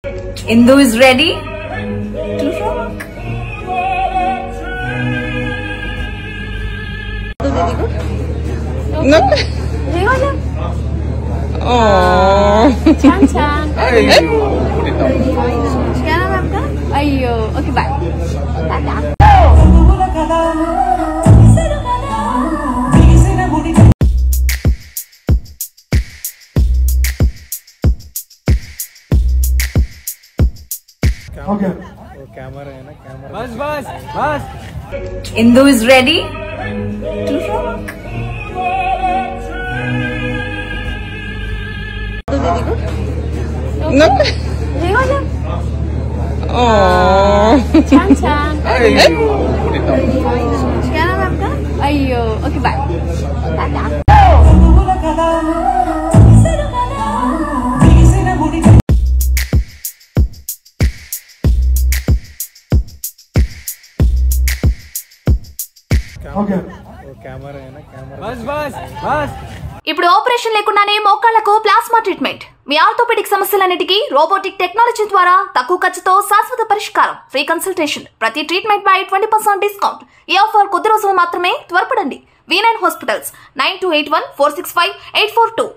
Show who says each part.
Speaker 1: Indu is ready to rock.
Speaker 2: No. Oh.
Speaker 1: Chan.
Speaker 3: Ayo, okay, bye.
Speaker 4: Okay.
Speaker 2: बस
Speaker 1: Indu is ready to rock.
Speaker 2: No. Oh.
Speaker 3: Chan.
Speaker 1: Ayo, okay, bye.
Speaker 4: Okay.
Speaker 2: बस
Speaker 1: ఇప్పుడు operation లేకుండానే మోకాళ్లకు plasma treatment. మీ orthopaedic సమస్యలన్నిటికీ robotic technology ద్వారా తక్కువ ఖర్చుతో శాశ్వత పరిష్కారం. Free consultation. ప్రతి ట్రీట్మెంట్ పై 20% డిస్కౌంట్. ఈ ఆఫర్ కొద్ది రోజులు మాత్రమే. త్వరపడండి. V9 hospitals 9281465842.